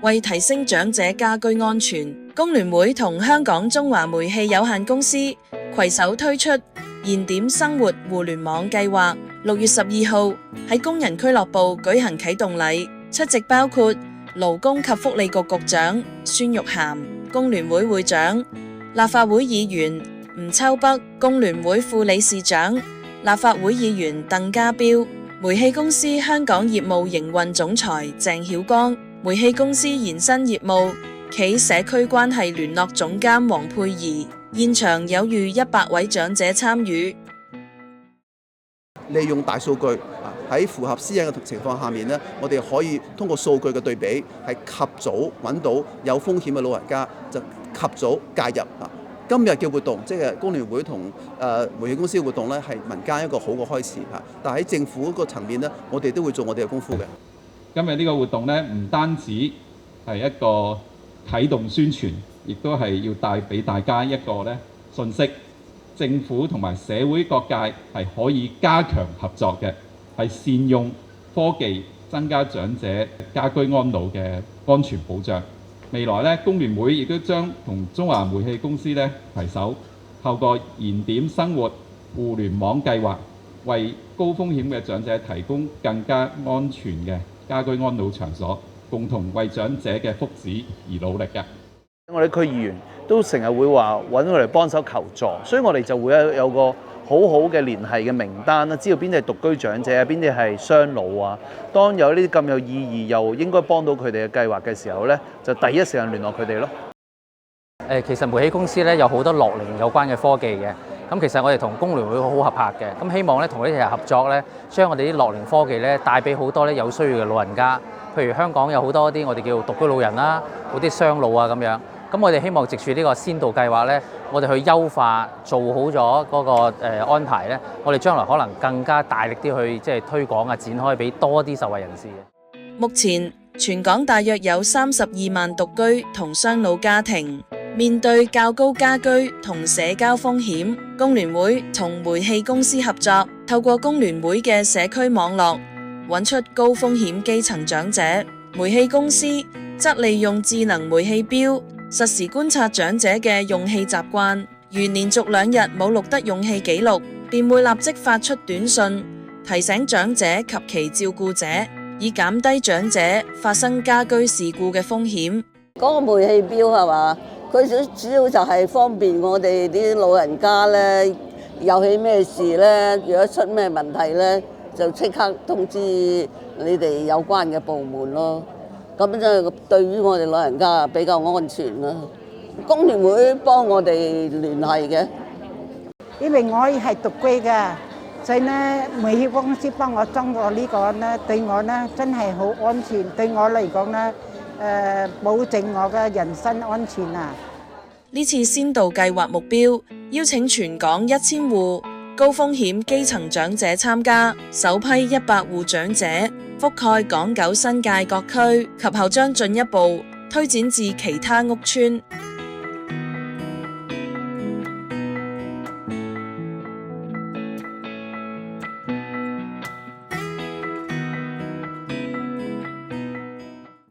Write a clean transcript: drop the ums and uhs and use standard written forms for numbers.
為提升長者家居安全，工聯會同香港中華煤氣有限公司攜手推出燃點生活互聯網計劃。6月12號喺工人俱樂部舉行啟動禮，出席包括勞工及福利局局長孫玉菡、工聯會會長、立法會議員吳秋北、工聯會副理事長、立法會議員鄧家彪、煤氣公司香港業務營運總裁鄭曉光、煤氣公司延伸業務暨社區關係聯絡總監黃佩儀。現場有逾100位長者參與。利用大數據喺符合私隱嘅情況下面呢，我哋可以通過數據嘅對比，係及早揾到有風險嘅老人家，就及早介入。今日嘅活動，即係工聯會同煤氣公司嘅活動呢，係民間一個好嘅開始嚇。但係喺政府嗰個層面呢，我哋都會做我哋嘅功夫嘅。今日呢個活動呢，唔單止係一個啟動宣傳，亦都係要帶俾大家一個訊息，政府同埋社會各界係可以加強合作嘅，係善用科技增加長者家居安老嘅安全保障。未來工聯會亦都將同中華煤氣公司攜手，透過燃點生活互聯網計劃，為高風險嘅長者提供更加安全嘅家居安老場所，共同為長者嘅福祉而努力嘅。我哋區議員都成日會話揾我哋幫手求助，所以我哋就會有個好好嘅聯繫嘅名單啦，知道邊啲係獨居長者啊，邊啲係雙老啊。當有呢啲咁有意義又應該幫到佢哋嘅計劃嘅時候呢，就第一時間聯絡佢哋咯。其實煤氣公司有好多樂齡有關嘅科技嘅，咁其實我哋同工聯會好合拍嘅，咁希望同佢哋一齊合作將我哋啲樂齡科技帶俾好多有需要嘅老人家，譬如香港有好多啲我哋叫獨居老人啦，嗰啲雙老啊咁樣。咁我哋希望藉住呢個先導計劃我哋去優化做好咗嗰個安排我哋將來可能更加大力啲去推廣啊，展開俾多啲受惠人士嘅。目前全港大約有32萬獨居同雙老家庭，面對較高家居同社交風險，工聯會同煤氣公司合作，透過工聯會嘅社區網絡，揾出高風險基層長者。煤氣公司則利用智能煤氣錶，實時觀察長者嘅用氣習慣，如連續2日冇錄得用氣記錄，便會立即發出短信提醒長者及其照顧者，以減低長者發生家居事故嘅風險。嗰個煤氣錶係嘛？佢主要就係方便我哋啲老人家咧，有起咩事咧，如果出咩問題咧，就即刻通知你哋有關嘅部門咯。咁即係對於我哋老人家比較安全啦。工聯會幫我哋聯繫嘅，因為我係獨居㗎，所以呢煤氣公司幫我裝咗呢個呢，對我呢真係好安全，對我嚟講呢，保證我嘅人身安全啊！呢次先導計劃目標邀請全港1000戶高風險基層長者參加，首批100戶長者覆蓋港九新界各區，及後將進一步推展至其他屋邨。